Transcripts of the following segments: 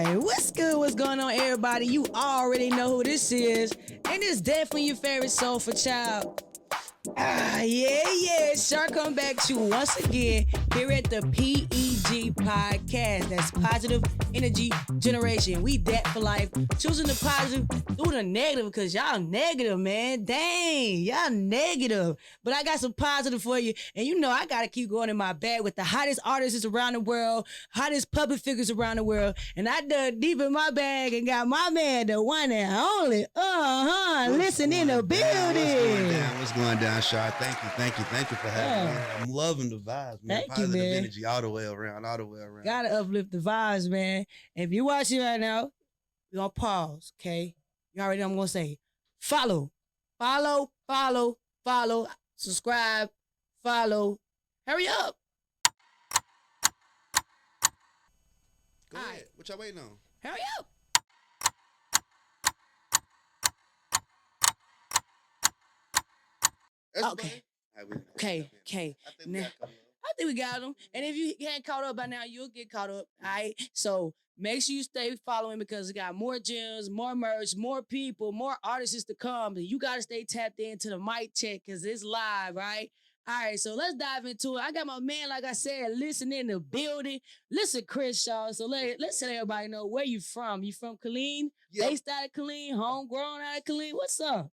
man? What's good? What's going on, everybody? You already know who this is. And it's definitely your favorite soulful child. Yeah. Shark come back to you once again here at the P.E.G podcast. That's positive energy generation. We that for life. Choosing the positive through the negative because y'all negative, man. Dang, y'all negative. But I got some positive for you. And you know I got to keep going in my bag with the hottest artists around the world, hottest public figures around the world. And I dug deep in my bag and got my man, the one and only, listen in the building. What's going down, Shar? Thank you for having me. I'm loving the vibes, man. Thank Positive you, man. energy all the way around. Gotta uplift the vibes, man. If you're watching right now, we're gonna pause, okay? You already know I'm gonna say follow, subscribe, follow. Hurry up. Go ahead. What y'all waiting on? Hurry up. Okay. Okay. I think we got them. And if you ain't caught up by now, you'll get caught up. All right. So make sure you stay following because we got more gems, more merch, more people, more artists to come. And you got to stay tapped into the mic check because it's live, right? All right, so let's dive into it. I got my man, like I said, listen in the building. Listen, Chris Shaw. So let's let everybody know where you from. You from Killeen? Yep. Based out of Killeen? Homegrown out of Killeen? What's up?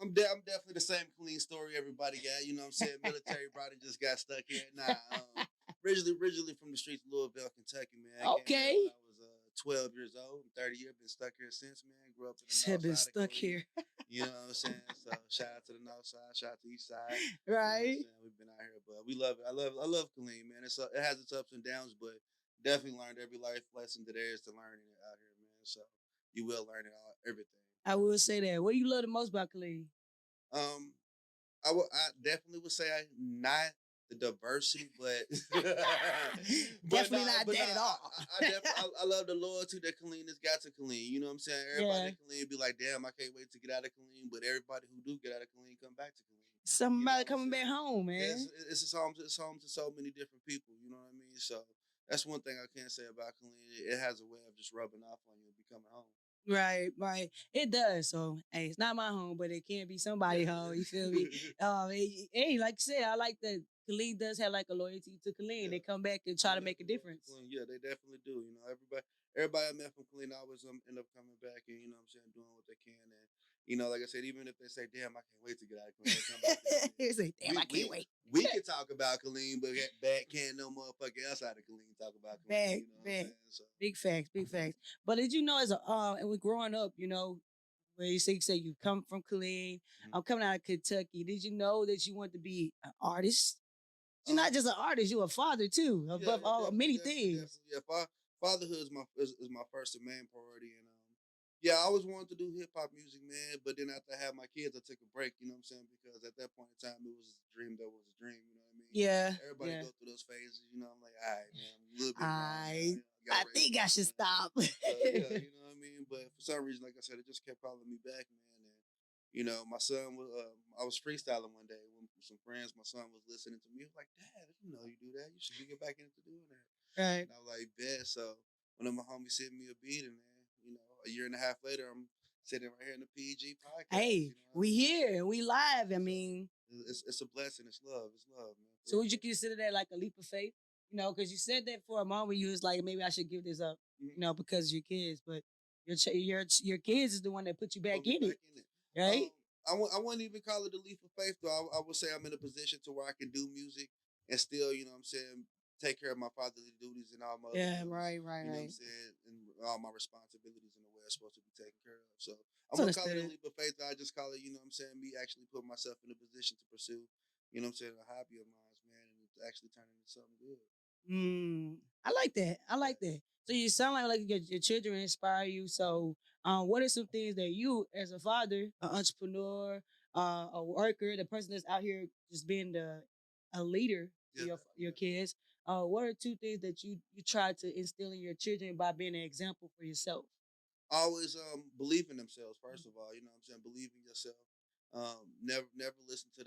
I'm definitely the same Killeen story everybody got. You know what I'm saying? Military brother just got stuck here. Originally from the streets of Louisville, Kentucky, man. Okay. I was 12 years old. I'm 30 years. Been stuck here since, man. Grew up in the north been side stuck of here. You know what I'm saying? So shout out to the north side, shout out to the east side. Right. You know we've been out here, but we love it. I love Killeen, man. It has its ups and downs, but definitely learned every life lesson that there is to learn in it out here, man. So you will learn everything. I will say that. What do you love the most about Killeen? I definitely would say not the diversity, but definitely not that at all. I love the loyalty that Killeen has got to Killeen. You know what I'm saying? Everybody in Killeen be like, damn, I can't wait to get out of Killeen. But everybody who do get out of Killeen come back to Killeen. Somebody coming back home, man. Yeah, it's home to so many different people. You know what I mean? So that's one thing I can say about Killeen. It has a way of just rubbing off on you and becoming home. Right. It does. So, hey, it's not my home, but it can be somebody's home. You feel me? Hey, like you said, I like that Killeen does have like a loyalty to Killeen. They come back and try to make a difference. Yeah, they definitely do. You know, everybody I met from Killeen always end up coming back and, you know what I'm saying, doing what they can. And, you know, like I said, even if they say, damn, I can't wait to get out of Killeen. They say, damn, I can't wait. We can talk about Killeen, but can't no motherfucker else out of Killeen talk about Killeen. So. Big facts. But did you know and we're growing up, you know, where you say you come from Killeen, I'm coming out of Kentucky. Did you know that you want to be an artist? You're not just an artist, you're a father too, above many things. Yeah, fatherhood is my first and main priority. And yeah, I always wanted to do hip hop music, man. But then after I had my kids, I took a break, you know what I'm saying? Because at that point in time, it was a dream that was a dream, you know what I mean? Yeah. Everybody go through those phases, you know. I'm like, all right, man, I'm a little bit. I think I should stop. Yeah, you know what I mean? But for some reason, like I said, it just kept calling me back, man. And you know, my son was, I was freestyling one day with some friends. My son was listening to me. He was like, Dad, I didn't know you do that. You should get back into doing that. Right. And I was like, bet. So one of my homies sent me a beat, and man, you know, a year and a half later, I'm sitting right here in the P.E.G podcast. Hey, you know we here and we live. I mean, it's a blessing. It's love, man. So would you consider that like a leap of faith? You know, because you said that for a moment, you was like, maybe I should give this up, you know, because of your kids. But your kids is the one that put you back in it, right? I wouldn't even call it a leap of faith, though. I would say I'm in a position to where I can do music and still, you know what I'm saying, take care of my fatherly duties and all my right. You know what I'm saying, and all my responsibilities in the way I'm supposed to be taken care of. So I wouldn't call it a leap of faith. I just call it, you know what I'm saying, me actually putting myself in a position to pursue, you know what I'm saying, a hobby of mine, man, and it's actually turning into something good. I like that. So you sound like your children inspire you. So what are some things that you, as a father, an entrepreneur, a worker, the person that's out here just being a leader to your kids, what are two things that you try to instill in your children by being an example for yourself? Always believe in themselves, first of all. You know what I'm saying? Believe in yourself. Never listen to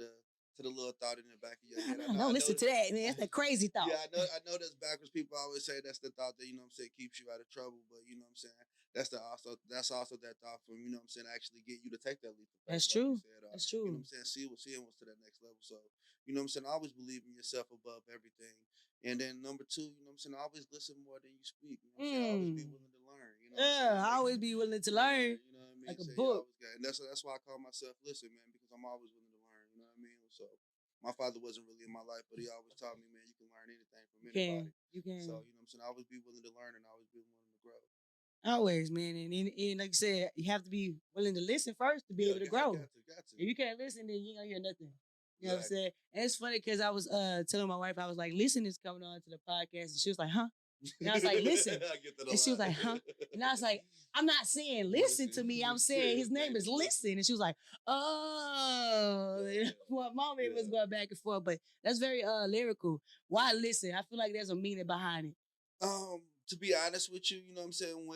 to the little thought in the back of your head. Don't listen to that, man. That's a crazy thought. Yeah, I know that's backwards. People always say that's the thought that, you know what I'm saying, keeps you out of trouble. But you know what I'm saying, that's also that thought from, you know what I'm saying, actually get you to take that leap of faith. That's true. That's true. You know what I'm saying, seeing what's to that next level. So, you know what I'm saying, always believe in yourself above everything. And then number two, you know what I'm saying, always listen more than you speak. You know what I'm saying, always be willing to learn. You know what I'm saying? I always be willing to learn. You know what I mean? Like a book. And that's why I call myself Listen, man, because I'm always willing to learn. You know what I mean? So my father wasn't really in my life, but he always taught me, man, you can learn anything from anybody. You can. So, you know what I'm saying, always be willing to learn and always be willing to grow. Always, man. And like I said, you have to be willing to listen first to be able to grow. Got to. If you can't listen, then you ain't gonna hear nothing. You know what I'm saying? And it's funny because I was telling my wife, I was like, listen is coming on to the podcast. And she was like, huh? And I was like, listen. And she was like, huh? And I was like, I'm not saying listen to me. I'm saying his name is Listen. And she was like, oh. Well, mom was going back and forth, but that's very lyrical. Why listen? I feel like there's a meaning behind it. To be honest with you, you know what I'm saying,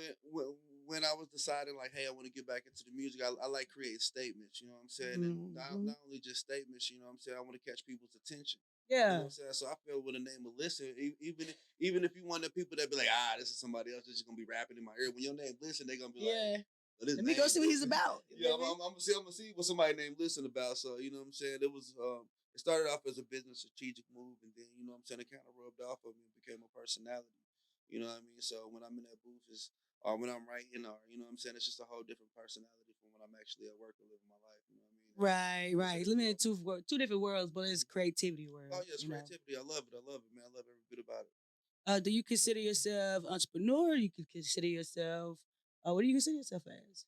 when I was deciding, like, hey, I want to get back into the music, I like creating statements, you know what I'm saying? And not only just statements, you know what I'm saying, I want to catch people's attention. Yeah. You know what I'm saying? So I feel with the name of Listen, even if you one of the people that be like, this is somebody else that's just going to be rapping in my ear, when your name Listen, they're going to be like, let me go see what he's about. Yeah, I'm going to see what somebody named Listen about. So, you know what I'm saying? It started off as a business strategic move, and then, you know what I'm saying, it kind of rubbed off of me and became a personality. You know what I mean? So when I'm in that booth or when I'm writing, or, you know what I'm saying, it's just a whole different personality from when I'm actually at work and living my life. You know what I Right. mean? It's limited to two different worlds, but it's creativity world. Oh, yeah, it's creativity. I love it, man. I love every bit about it. Do you consider yourself entrepreneur? You could consider yourself, what do you consider yourself as?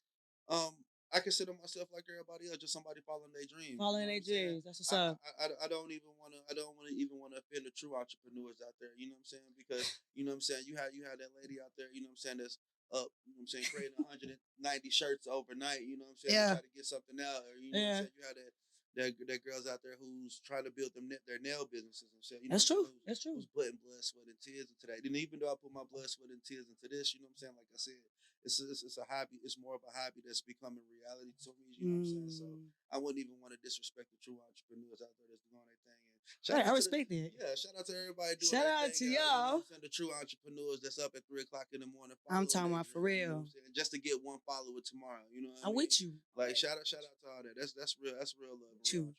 I consider myself like everybody else, just somebody following their dreams. Following their dreams. That's what's up. I don't even want to offend the true entrepreneurs out there. You know what I'm saying? Because you know what I'm saying. You have that lady out there. You know what I'm saying? That's up. You know what I'm saying? Creating 190 shirts overnight. You know what I'm saying? To try to get something out. Or, you know what I'm saying? You have that girls out there who's trying to build their nail businesses and shit. You know That's true. That's true. Who's putting blood, sweat, and tears into that. And even though I put my blood, sweat, and tears into this, you know what I'm saying? Like I said, it's a hobby. It's more of a hobby that's becoming reality to me. You know what I'm saying? So I wouldn't even want to disrespect the true entrepreneurs out there that's doing their thing. And I respect that. Yeah, shout out to everybody doing Shout out to y'all. You know, the true entrepreneurs that's up at 3 o'clock in the morning. I'm talking about for real. You know just to get one follower tomorrow. You know what I I'm mean? with you. Like shout out to all that. That's real. That's real love. True.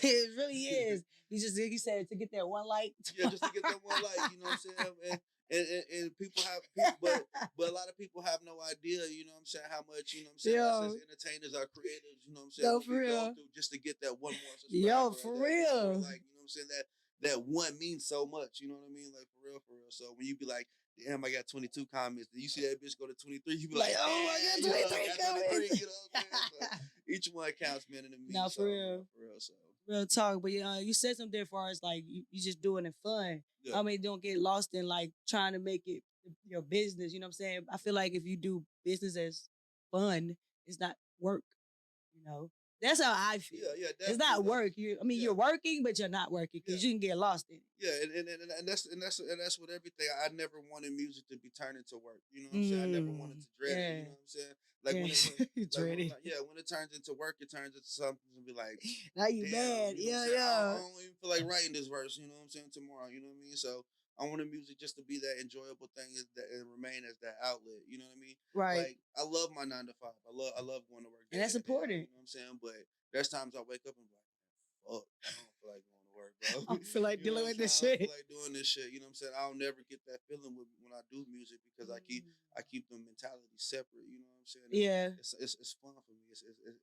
It really is. He said to get that one like. Yeah, just to get that one like. You know what I'm saying? And people but a lot of people have no idea, you know what I'm saying, how much, you know what I'm saying, us as entertainers, our creators, you know what I'm saying, for real. Just to get that one more subscriber. Yo, for real. Like, you know what I'm saying, that one means so much, you know what I mean, like for real. So when you be like, damn, I got 22 comments, then you see that bitch go to 23, you be like, oh, I got 23 comments. You know what I'm saying? So each one counts, man, in the mean. No, for real. So. Real talk, but you said something as far as like you just doing it fun. Yeah. I mean, don't get lost in like trying to make it your business. You know what I'm saying? I feel like if you do business as fun, it's not work. You know, that's how I feel. Yeah, it's not work. You're working, but you're not working because you can get lost in it. Yeah, and that's what everything. I never wanted music to be turned into work. You know what I'm saying? I never wanted to dread it. You know what I'm saying? Like when it turns into work, it turns into something to be like, now you mad. You know I don't even feel like writing this verse, you know what I'm saying, tomorrow, you know what I mean? So I wanted music just to be that enjoyable thing and remain as that outlet, you know what I mean? Right. Like I love my 9 to 5. I love going to work. And that's important. You know what I'm saying? But there's times I wake up and be like, fuck, I don't feel like going to work, bro. I feel like dealing with this shit. I don't feel like doing this shit, you know what I'm saying? I'll never get that feeling when I do music because I keep the mentality separate, you know what I'm saying? It's fun for me.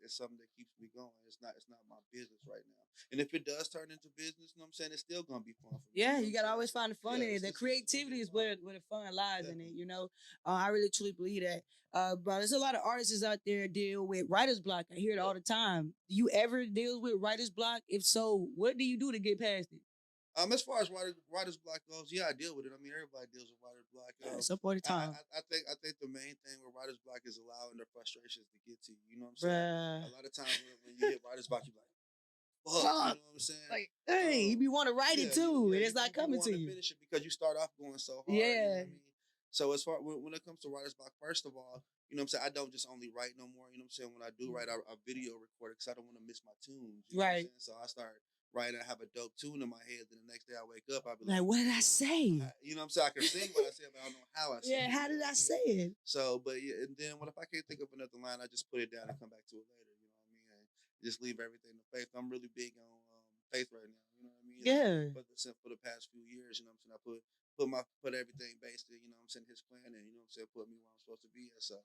It's something that keeps me going. It's not my business right now. And if it does turn into business, you know what I'm saying, it's still gonna be fun for me. Yeah, you gotta always find the fun in it. The creativity is where the fun lies in it, you know. I really truly believe that. But there's a lot of artists out there deal with writer's block. I hear it all the time. Do you ever deal with writer's block? If so, what do you do to get past it? As far as writer's block goes, I deal with it. I mean, everybody deals with writer's block. At some point in time. I think the main thing with writer's block is allowing their frustrations to get to you. You know what I'm saying? A lot of times when you hit writer's block, you're like, fuck, you know what I'm saying? Like, hey, you want to write it too, and it's not coming to you. Finish it because you start off going so hard. Yeah. You know what I mean? So as far when it comes to writer's block, first of all, you know what I'm saying, I don't just only write no more. You know what I'm saying? When I do write, I video record it because I don't want to miss my tunes. You know what I'm saying? So I start right? I have a dope tune in my head. Then the next day I wake up, I'll be like, what did I say? You know what I'm saying? I can sing what I said, but I don't know how I said Yeah, it. how did I say it? So, but yeah, and then what if I can't think of another line? I just put it down and come back to it later. You know what I mean? And just leave everything to faith. I'm really big on faith right now. You know what I mean? Yeah. For the past few years, you know what I'm saying? I put everything based in, you know what I'm saying, his plan, and you know what I'm saying, put me where I'm supposed to be at. So,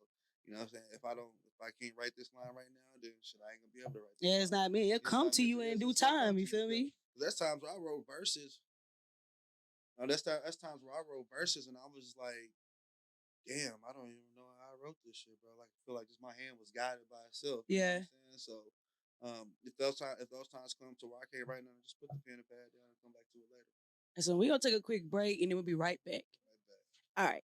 you know what I'm saying? If I can't write this line right now, then shit, I ain't gonna be able to write this. Yeah, it's not me. It'll come to you in due time. You feel me? There's times where I wrote verses. That's times where I wrote verses, and I was just like, damn, I don't even know how I wrote this shit, bro. Like I feel like just my hand was guided by itself. You know what I'm saying? So if those times come to where I can't write nothing, just put the pen and pad down and come back to it later. And so we're gonna take a quick break and then we'll be right back. All right.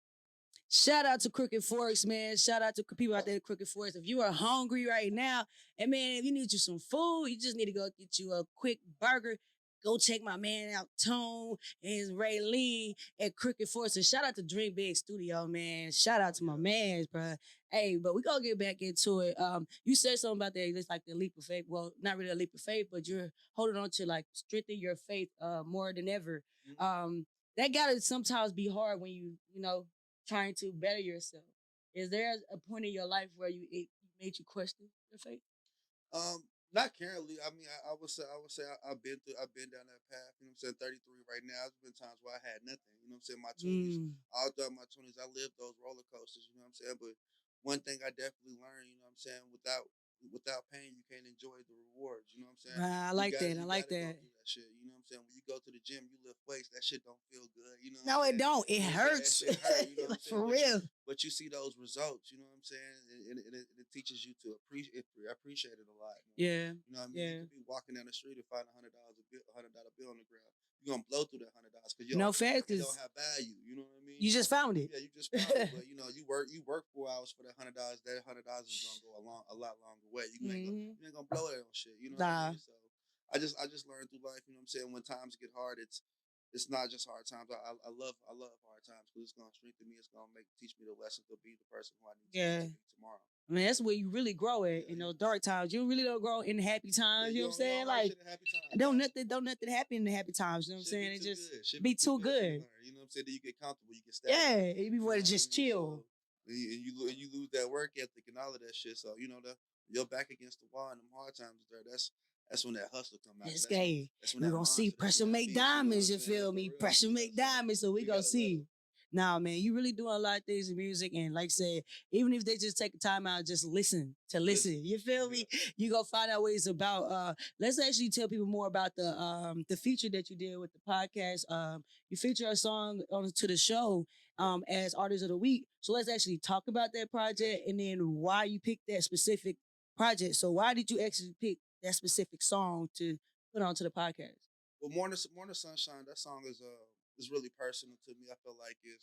Shout out to Crooked Forks, man. Shout out to people out there at Crooked Forks. If you are hungry right now, and man, if you need you some food, you just need to go get you a quick burger. Go check my man out, Tone and his Raylene at Crooked Forks. And shout out to Dream Big Studio, man. Shout out to my mans, bro. Hey, but we gonna get back into it. You said something about that. It's like the leap of faith. Well, not really a leap of faith, but you're holding on to like strengthen your faith more than ever. Mm-hmm. That gotta sometimes be hard when you know, trying to better yourself. Is there a point in your life where it made you question your faith? Not currently. I mean, I would say I've been down that path. You know what I'm saying? 33 right now. There's been times where I had nothing. You know what I'm saying? My 20s, all throughout my 20s, I lived those roller coasters. You know what I'm saying? But one thing I definitely learned, you know what I'm saying, without pain, you can't enjoy the rewards. You know what I'm saying? I like that. I like that. Go through that shit. You know what I'm saying? When you go to the gym, you lift weights. That shit don't feel good. You know? No, it don't. It hurts. That shit hurt, you know what I'm saying? For real. But you see those results. You know what I'm saying? And it teaches you to appreciate it a lot. Yeah. You know what I mean? Yeah. You could be walking down the street and find $100 bill on the ground. You're gonna blow through that $100 because you don't have value. You know what I mean? You just found it. Yeah, you just found it. But you know, you work 4 hours for that $100. That $100 is gonna go a lot longer way. You ain't gonna blow it on shit. You know what I mean? So I just learned through life. You know what I'm saying? When times get hard, it's not just hard times. I love hard times because it's gonna strengthen me. It's gonna teach me the lesson to be the person who I need to be tomorrow. I mean, that's where you really grow at in those dark times. You really don't grow in the happy times. You know what I'm saying? Like, don't nothing happen in the happy times. You know what I'm saying? It just be too good. You know what I'm saying? Then you get comfortable. You get stagnant. Yeah, you be want to just chill. So, and you lose that work ethic and all of that shit. So you know you're back against the wall in them hard times there. That's when that hustle come out. We're gonna see pressure make diamonds. You feel me? Pressure make diamonds. So we gonna see. Nah, man, you really doing a lot of things in music, and like I said, even if they just take a time out, just listen. You feel me? You gonna find out what it's about. Let's actually tell people more about the feature that you did with the podcast. You feature a song to the show as Artist of the Week. So let's actually talk about that project and then why you picked that specific project. So why did you actually pick that specific song to put onto the podcast? Well, Morning Sunshine. That song is really personal to me. I feel like it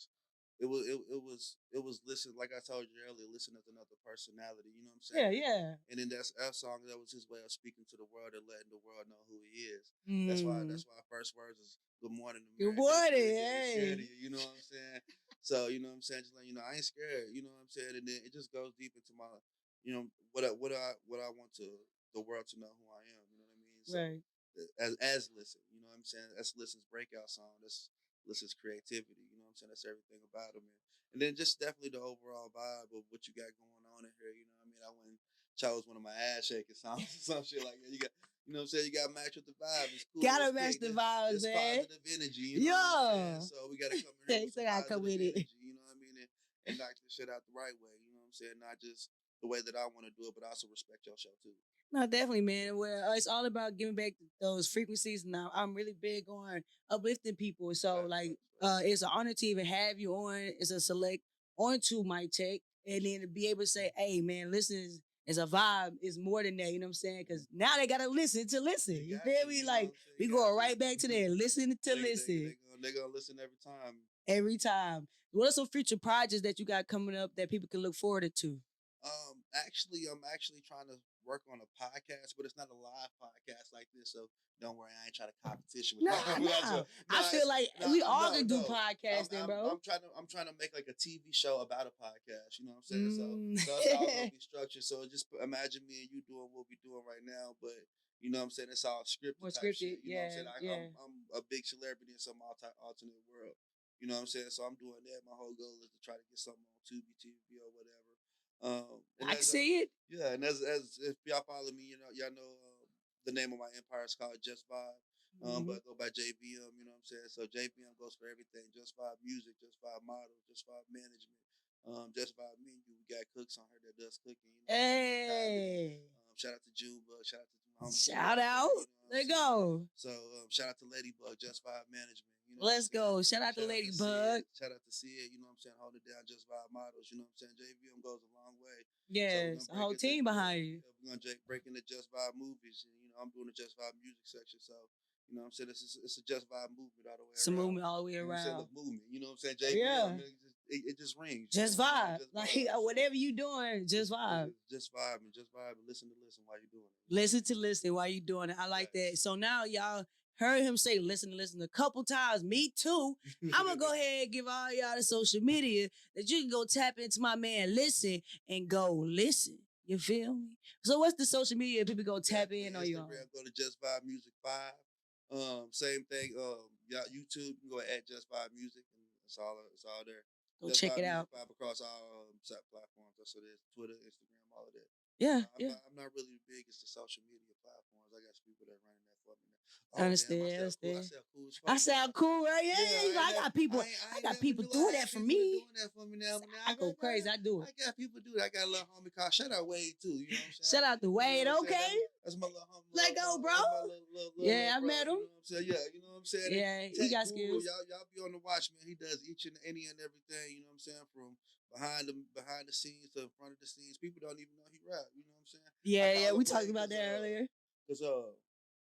was listened, like I told you earlier, listen as another personality. You know what I'm saying? Yeah. And then that song, that was his way of speaking to the world and letting the world know who he is. That's why our first words is "Good morning, America." Good morning, hey. You know what I'm saying? So you know what I'm saying? Just like, you know, I ain't scared. You know what I'm saying? And then it just goes deep into my, you know, what I want the world to know who I am. You know what I mean? So, right. As Listen, you know what I'm saying? That's Listen's breakout song. That's Listen's creativity. You know what I'm saying? That's everything about him. And then just definitely the overall vibe of what you got going on in here. You know what I mean? I went and chose one of my ass shaking songs or some shit like that. You got, you know what I'm saying? You got to match with the vibe. It's cool. Gotta match the vibes, man. Positive energy. You know what I'm saying? So we got to come in here with some positive energy. You know what I mean? And knock this shit out the right way. You know what I'm saying? Not just the way that I want to do it, but also respect your show too. No, definitely, man. Well, it's all about giving back those frequencies. Now, I'm really big on uplifting people. So, it's an honor to even have you on. It's a select onto my tech. And then to be able to say, hey, man, listen is a vibe. It's more than that. You know what I'm saying? Because now they got to listen to listen. You feel me? Like, we going right back to that. Listen to listen. They're going to listen every time. Every time. What are some future projects that you got coming up that people can look forward to? I'm actually trying to work on a podcast, but it's not a live podcast like this. So don't worry, I ain't trying to competition with I feel like we all can do podcasting, bro. I'm trying to make like a TV show about a podcast. You know what I'm saying? So it's all gonna be structured. So just imagine me and you doing what we're doing right now, but You know what I'm saying? It's all scripted More type scripted, shit. You know what I'm saying? yeah. I'm a big celebrity in some alternate world. You know what I'm saying? So I'm doing that. My whole goal is to try to get something on Tubi TV or whatever. And I can see it. Yeah, and as if y'all follow me, you know, y'all know the name of my empire is called Just Vibe. But I go by JVM, you know what I'm saying? So JVM goes for everything. Just Vibe Music, Just Vibe Model, Just Vibe Management, Just Vibe Menu. We got cooks on here that does cooking. You know, Hey. Shout out to Junebug. Shout out to my homie. Shout out. You know Let's go. So shout out to Ladybug, Just Vibe Management. You know Let's go. Shout out to Ladybug. Shout out to Sid. You know what I'm saying? Holding down Just Vibe Models. You know what I'm saying? JVM goes a long way. Yes, So a whole team behind you. We're gonna break into Just Vibe movies, and you know I'm doing the Just Vibe music section. So you know what I'm saying? It's a Just Vibe movement all the way around. It's a movement all the way around. You know what I'm saying? The movement. You know what I'm saying? JVM. Yeah. It just rings. Just vibe. Like whatever you doing, just vibe. Just vibe and listen while you're doing it. Listen to listen while you're doing it. I like that. So now y'all heard him say listen a couple times. Me too. I'm gonna go ahead and give all y'all the social media that you can go tap into my man Listen and go listen. You feel me? So what's the social media people go tap in on you on? Go to Just Vibe Music 5. Same thing. Y'all YouTube, you can go at Just Vibe Music, and it's all there. Go check it out. Across all platforms. That's what it is. Twitter, Instagram, all of that. Yeah, I'm not really big as the social media platforms. I got people that running that for me now. Understand. I sound cool, right? Yeah, I got people. I got people doing that for me. Doing that for me now. I go crazy. I do it. I got people do that. I got a little homie called Shoutout Wade too. You know what I'm saying? Shout out to Wade. Okay. That's my little homie. Let go, bro. Yeah, I met him. You know what I'm saying? Yeah, you know what I'm saying? Yeah, he got skills. Y'all be on the watch, man. He does each and any and everything. You know what I'm saying? From behind the scenes to in front of the scenes. People don't even know he rap. You know what I'm saying? Yeah. We talked about that earlier. Because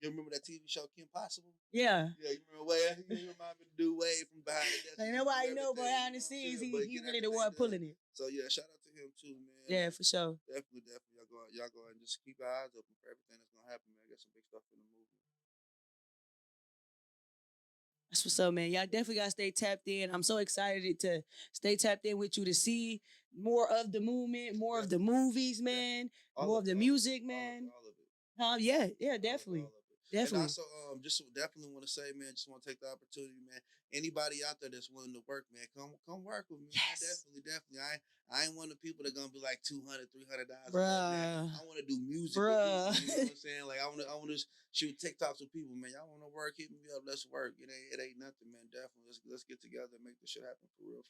you remember that TV show Kim Possible? Yeah. Yeah, you remember Wade? You remind me to do Wade from behind the desk. Ain't nobody know behind the scenes. He really the one pulling it. So yeah, shout out to him too, man. Yeah, for sure. Definitely. Y'all go and just keep your eyes open for everything that's gonna happen, man. I got some big stuff in the movement. That's what's up, man. Y'all definitely gotta stay tapped in. I'm so excited to stay tapped in with you to see more of the movement, more of the movies, man, more of the music, man. All of it. Yeah, definitely. Definitely. And also, just definitely want to say, man, just want to take the opportunity, man. Anybody out there that's willing to work, man, come work with me. Yes. Definitely. I ain't one of the people that gonna be like $200, $300. Bruh. I want to do music. Bruh. With people, you know what I'm saying? Like I want to shoot TikToks with people, man. Y'all want to work? Hit me up. Let's work. It ain't nothing, man. Definitely. Let's get together and make this shit happen for real.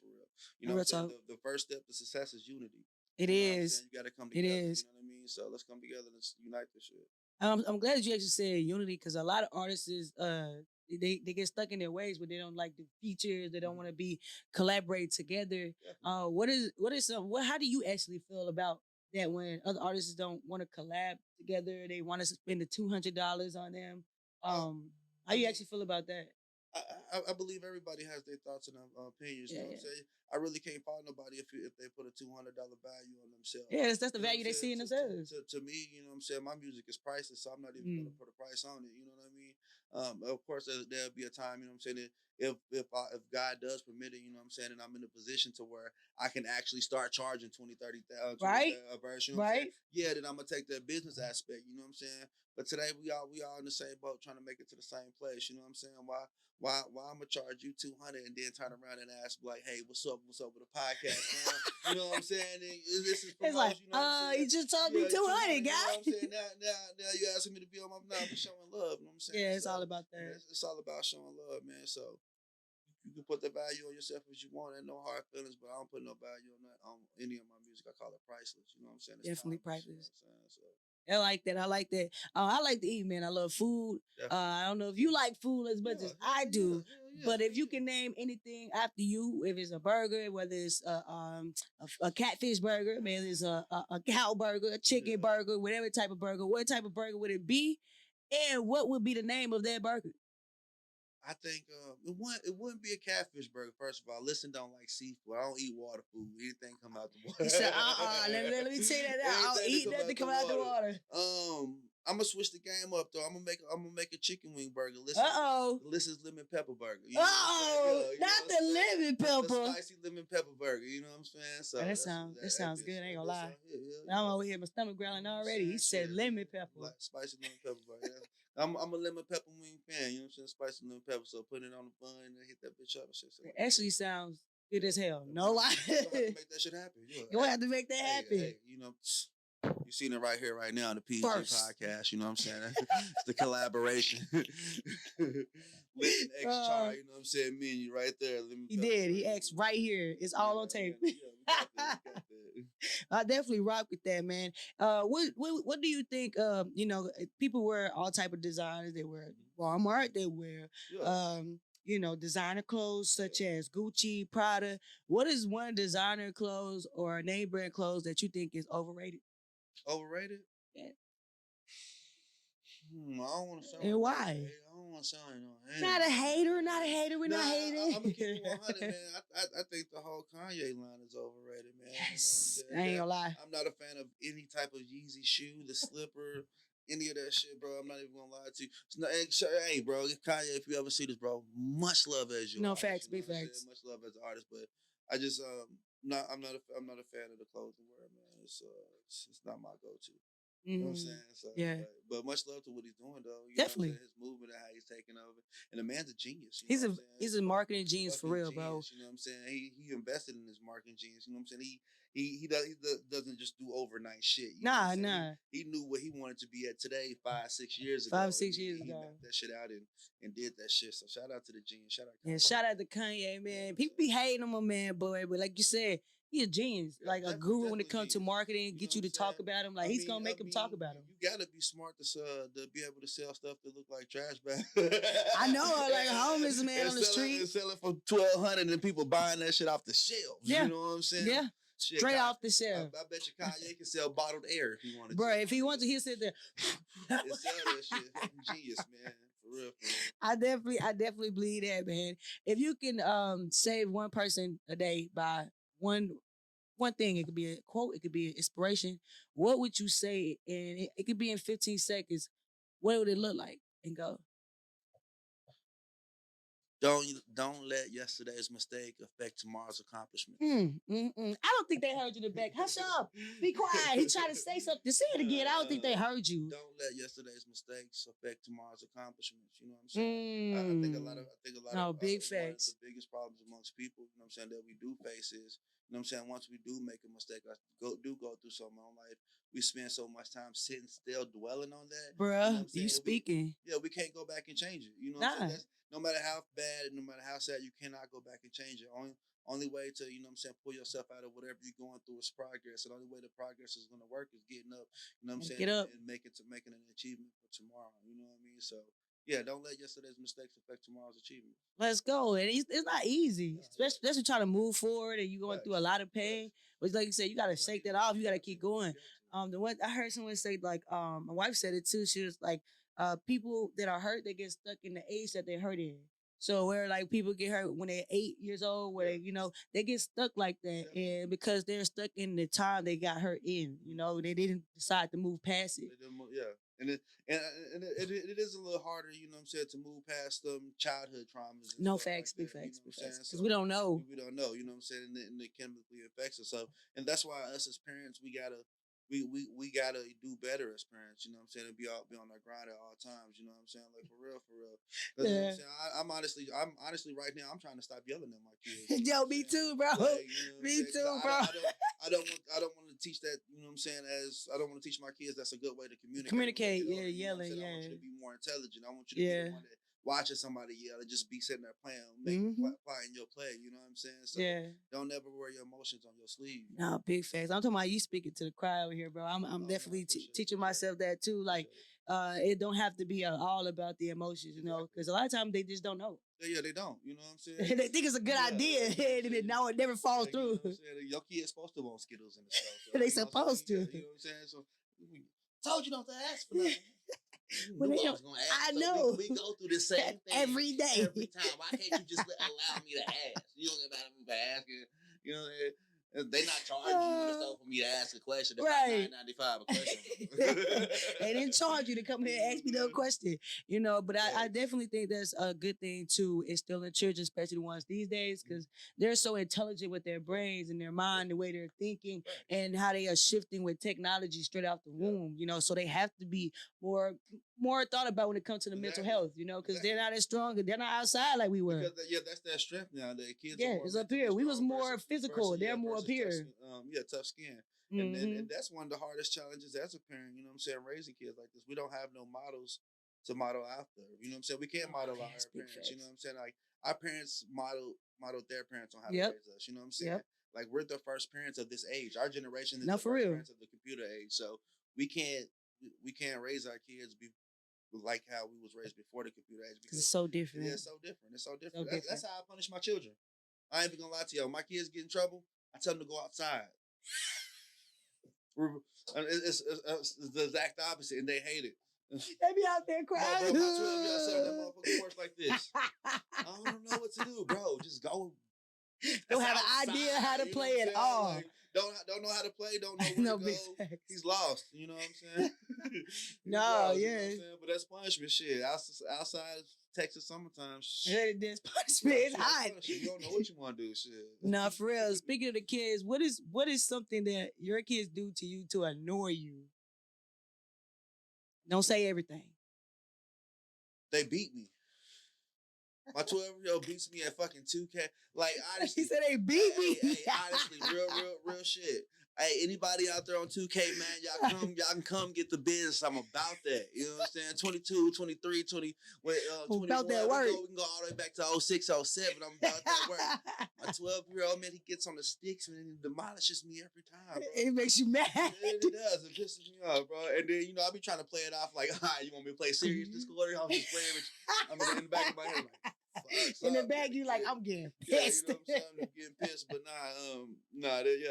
You know what I'm saying? The first step to success is unity. It is. You got to come together. It is. You know what I mean? So let's come together. Let's unite this shit. I'm glad you actually said unity because a lot of artists they get stuck in their ways, but they don't like the features. They don't want to be collaborate together. How do you actually feel about that when other artists don't want to collab together? They want to spend the $200 on them. How you actually feel about that? I believe everybody has their thoughts and opinions. You know what I'm saying? I really can't fault nobody if they put a $200 value on themselves. Yeah, that's the value they see in themselves. To me, you know what I'm saying? My music is priceless, so I'm not even going to put a price on it. You know what I mean? Of course, there'll be a time, you know what I'm saying, if God does permit it, you know what I'm saying, and I'm in a position to where I can actually start charging $20,000, $30,000 a verse, you know what I'm saying? Yeah, then I'm gonna take that business aspect, you know what I'm saying? But today we all in the same boat trying to make it to the same place, you know what I'm saying? Why I'm gonna charge you $200 and then turn around and ask like, hey, what's up with the podcast, man? You know what I'm saying? This is it's like, you know what I'm saying? You just told me 200, guys. You know what I'm saying? Now you asking me to be on my showing love. You know what I'm saying? Yeah, it's all about that. It's all about showing love, man. So you can put the value on yourself as you want, and no hard feelings, but I don't put no value on any of my music. I call it priceless. You know what I'm saying? It's definitely priceless. You know so. I like that. I like to eat, man. I love food. I don't know if you like food as much as I do, but if you can name anything after you, if it's a burger, whether it's a catfish burger, man, it's a cow burger, a chicken burger, whatever type of burger, what type of burger would it be? And what would be the name of that burger? I think it wouldn't be a catfish burger. First of all, Listen don't like seafood. I don't eat water food. Anything come out the water. He said, let me tell you that now. I'll eat that to come out the water. I'm gonna switch the game up though. I'm gonna make a chicken wing burger. This is lemon pepper burger. You know not the lemon pepper. The spicy lemon pepper burger. You know what I'm saying? So that sounds good. I ain't gonna lie. I'm over here, my stomach growling already. He said lemon pepper. Like spicy lemon pepper burger. I'm a lemon pepper wing fan. You know what I'm saying? Spicy lemon pepper. So put it on the bun and hit that bitch up. It actually sounds good as hell. No lie. You have to make that shit happen. You don't have to make that happen. Hey, you know. You seen it right here, right now on the P.E.G podcast. You know what I'm saying? It's the collaboration. Listen, X Char, you know what I'm saying? Me and you right there. He did. He asked right here. It's all on tape. We got that. I definitely rock with that, man. What do you think? People wear all type of designers. They wear Walmart. They wear designer clothes such as Gucci, Prada. What is one designer clothes or name brand clothes that you think is overrated? Overrated? Yeah. I don't want to sound. And why? I don't want to sound Not a hater. We're not hating. I'm gonna keep it 100, man. I think the whole Kanye line is overrated, man. Yes, you know I ain't gonna lie. I'm not a fan of any type of Yeezy shoe, the slipper, any of that shit, bro. I'm not even gonna lie to you. Hey, bro, Kanye, if you ever see this, bro, much love as you. No facts, big facts. Much love as an artist, but I just I'm not a fan of the clothes and wear, man. It's not my go-to. You know what I'm saying? So, yeah. But much love to what he's doing, though. You Definitely. Know his movement and how he's taking over. And the man's a genius. He's a marketing genius for real, bro. You know what I'm saying? He invested in his marketing genius. You know what I'm saying? He doesn't just do overnight shit. Nah. He knew what he wanted to be at today 5-6 years ago. 5-6 years ago. He mapped that shit out and did that shit. So shout out to the genius. Shout out Kanye. Yeah, shout out to Kanye, man. People be hating on my man, boy, but like you said, he a genius, like a guru when it comes to marketing. Get you to talk about him, like he's gonna make him talk about him. You gotta be smart to be able to sell stuff that look like trash bags. I know, like a homeless man on the street selling for $1,200 and people buying that shit off the shelves. Yeah. You know what I'm saying? Yeah. Shit, straight off the shelf. I bet you Kanye can sell bottled air if he wanted Bro, to. if he wants to, he'll sit there. Sell that shit. Genius, man. For real. I definitely believe that, man. If you can save one person a day by one thing, it could be a quote, it could be an inspiration. What would you say? And it could be in 15 seconds. What would it look like? And go. Don't let yesterday's mistake affect tomorrow's accomplishment. I don't think they heard you in the back. Hush up. Be quiet. He tried to say something. Say it again. I don't think they heard you. Don't let yesterday's mistakes affect tomorrow's accomplishments. You know what I'm saying? I think a lot of big one of facts. the biggest problems amongst people, you know what I'm saying, that we do face is, you know what I'm saying, once we do make a mistake, go through something in life, we spend so much time sitting still dwelling on that. Bruh, you speaking. We can't go back and change it. You know what I'm saying? No matter how bad, no matter how sad, you cannot go back and change it. Only way to, you know what I'm saying, pull yourself out of whatever you're going through is progress. And the only way the progress is going to work is getting up, you know what I'm saying, get up. And making an achievement for tomorrow. You know what I mean? So, yeah, don't let yesterday's mistakes affect tomorrow's achievement. Let's go. And it's not easy, especially trying to move forward and you're going through a lot of pain. But like you said, you got to shake that off. You got to keep going. The one I heard someone say, like, my wife said it too. She was like, people that are hurt, they get stuck in the age that they're hurt in. So where like people get hurt when they're 8 years old, where they get stuck like that, and because they're stuck in the time they got hurt in, they didn't decide to move past it. And it is a little harder, you know what I'm saying, to move past childhood traumas. No facts, big facts, because we don't know. We don't know, you know what I'm saying, and it chemically affects us. So, and that's why us as parents, we gotta do better as parents, you know what I'm saying, and be on our grind at all times, you know what I'm saying, like for real. Because you know what I'm saying, I'm honestly right now, I'm trying to stop yelling at my kids. Yo, me too, bro. Like, me too, bro. I don't want to teach that, you know what I'm saying, I don't want to teach my kids that's a good way to communicate. Yelling, I want you to be more intelligent. I want you to be the one that watching somebody yell and just be sitting there playing, applying your play, you know what I'm saying? So don't ever wear your emotions on your sleeve. No, big facts. I'm talking about you speaking to the crowd here, bro. I'm definitely teaching myself that too. Like, it don't have to be all about the emotions, because a lot of times they just don't know. Yeah, they don't. You know what I'm saying? They think it's a good idea, and now it never falls through. You know your kid's supposed to want Skittles in the store. So, they supposed to. You know what I'm saying? So, told you don't have to ask for nothing. I know. We go through the same thing every day. Every time. Why can't you just allow me to ask? You don't get mad at me for asking. You know, they not charging you and stuff for me me to ask a question. Right. $9.95 a question. They didn't charge you to come here and ask me no question, you know. But I definitely think that's a good thing to instill in children, especially the ones these days, because they're so intelligent with their brains and their mind, the way they're thinking, and how they are shifting with technology straight out the womb, you know. So they have to be more thought about when it comes to the mental health, you know, because they're not as strong, they're not outside like we were. Because that's their strength now. The kids, it's up here. We was more physical. They're more up here. Tough skin. And that's one of the hardest challenges as a parent, you know what I'm saying, raising kids like this. We don't have no models to model after. You know what I'm saying? We can't model our parents, you know what I'm saying? Like our parents modeled their parents on how to raise us, you know what I'm saying? Like we're the first parents of this age. Our generation is the first parents of the computer age. So we can't raise our kids like how we was raised before the computer age, because it's so different. Yeah, it's so different. It's so different. That's how I punish my children. I ain't even gonna lie to y'all. When my kids get in trouble, I tell them to go outside. It's the exact opposite, and they hate it. They be out there crying. Bro, my 12 y'all said that motherfucker works like this. I don't know what to do, bro. Just go. Don't have an idea how to play at all. Like, don't know how to play. Don't know where to go. He's lost. You know what I'm saying? No, lost, yeah. You know what I'm saying? But that's punishment shit. Outside Texas summertime. This punishment is hot. You don't know what you want to do. Shit. Nah, for real. Speaking of the kids, what is something that your kids do to you to annoy you? Don't say everything. They beat me. My 12-year-old beats me at fucking 2K. Like, honestly. He said they beat me. Hey, honestly, real shit. Hey, anybody out there on 2K, man, y'all can come get the biz. I'm about that. You know what I'm saying? 22, 23, 20, 21. About that work. We can go all the way back to 06, 07. I'm about that work. My 12-year-old, man, he gets on the sticks and he demolishes me every time, bro. It makes you mad. It does. It pisses me off, bro. And then, you know, I be trying to play it off like, all right, you want me to play serious this quarter? I'm just playing with you. I'm in the back of my head like, in the back, you like, I'm getting pissed. Yeah, you know what I'm saying? I'm getting pissed, but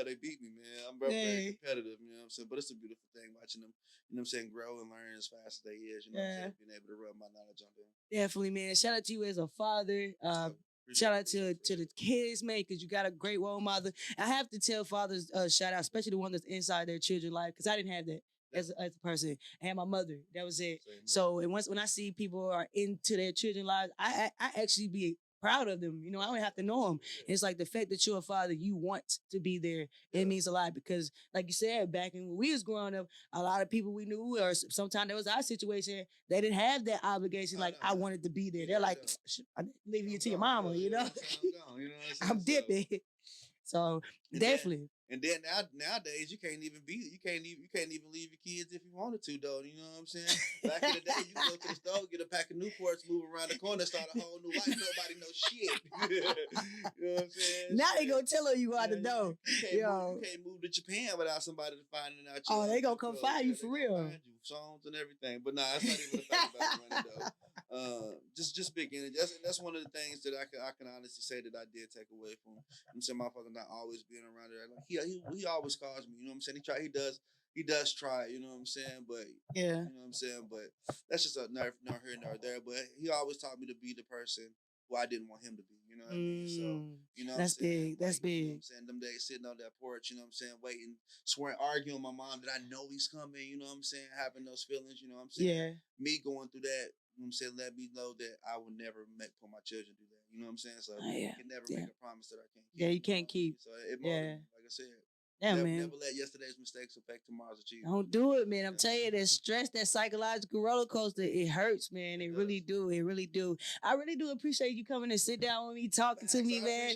they beat me, man. I'm very competitive, you know what I'm saying? But it's a beautiful thing watching them, you know what I'm saying, grow and learn as fast as they is, you know what I'm saying? Being able to rub my knowledge on them. Definitely, man. Shout out to you as a father. Shout out to the kids, man, because you got a great role model. I have to tell fathers, shout out, especially the one that's inside their children's life, because I didn't have that. As a person, I had my mother. That was it. So, and when I see people are into their children's lives, I actually be proud of them. You know, I don't have to know them. It's like the fact that you're a father, you want to be there. It means a lot, because, like you said, back when we was growing up, a lot of people we knew, or sometimes that was our situation, they didn't have that obligation. Like, I wanted to be there. They're like, I'm leaving you to your mama, you know? I'm dipping. So definitely. And then nowadays you can't even leave your kids if you wanted to, though. You know what I'm saying? Back in the day, you go to the store, get a pack of Newports, move around the corner, start a whole new life. Nobody knows shit. You know what I'm saying? Now they gonna tell her you out the door. You can't move to Japan without somebody finding out. Oh, they gonna come find you for real. Songs and everything, but nah, that's not even the fact about the money though. Just big energy. That's one of the things that I can honestly say that I did take away from. I'm saying my father not always being around there. Like, he always calls me. You know what I'm saying? He does try. You know what I'm saying? But you know what I'm saying? But that's just neither here nor there. But he always taught me to be the person who I didn't want him to be. You know what I mean? So, you know that's big. That's big. You know what I'm saying? Them days sitting on that porch, you know what I'm saying, waiting, swearing, arguing with my mom that I know he's coming, you know what I'm saying, having those feelings, you know what I'm saying? Yeah. Me going through that, you know what I'm saying, let me know that I will never put my children through that. You know what I'm saying? So you can never make a promise that I can't keep. Yeah, you can't keep. So it motivates me, like I said. Yeah, never, man. Never let yesterday's mistakes affect tomorrow's achievement. Don't do it, man. I'm telling you, that stress, that psychological roller coaster, it hurts, man. It really do. It really do. I really do appreciate you coming and sit down with me, talking to me, man.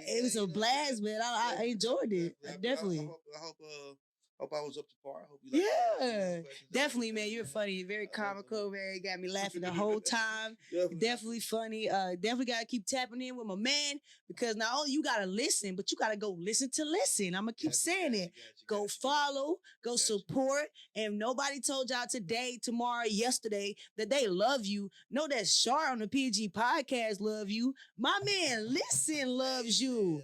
It was a blast, man. I enjoyed it. Definitely. I hope I was up to par. I hope you liked definitely, man. You're funny. You're very comical, man. You got me laughing the whole time. Definitely funny. Definitely got to keep tapping in with my man, because not only you got to listen, but you got to go listen to listen. I'm going to keep saying it. Go follow, go support. And if nobody told y'all today, tomorrow, yesterday that they love you, know that Shar on the P.E.G podcast love you. My man, Listen loves you.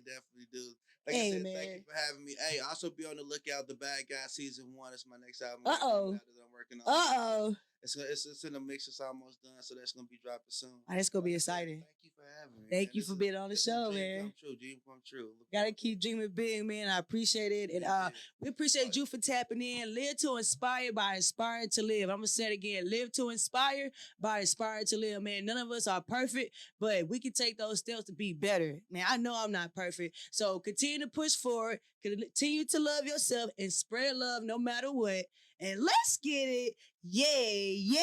Definitely do. Like I said, thank you for having me. Hey, also be on the lookout. The Bad Guy Season 1 is my next album. That I'm working on. It's in the mix. It's almost done, so that's gonna be dropping soon. It's gonna be exciting. Thank you for having me. Thank you for being on the show, man. Dream come true. Gotta keep dreaming big, man. I appreciate it. And we appreciate you for tapping in. Live to inspire by inspiring to live. I'm gonna say it again. Live to inspire by inspiring to live, man. None of us are perfect, but we can take those steps to be better. Man, I know I'm not perfect. So continue to push forward, continue to love yourself and spread love no matter what. And let's get it. Yeah,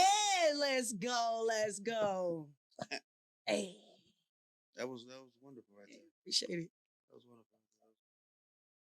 let's go. Hey. That was wonderful right there. Appreciate it.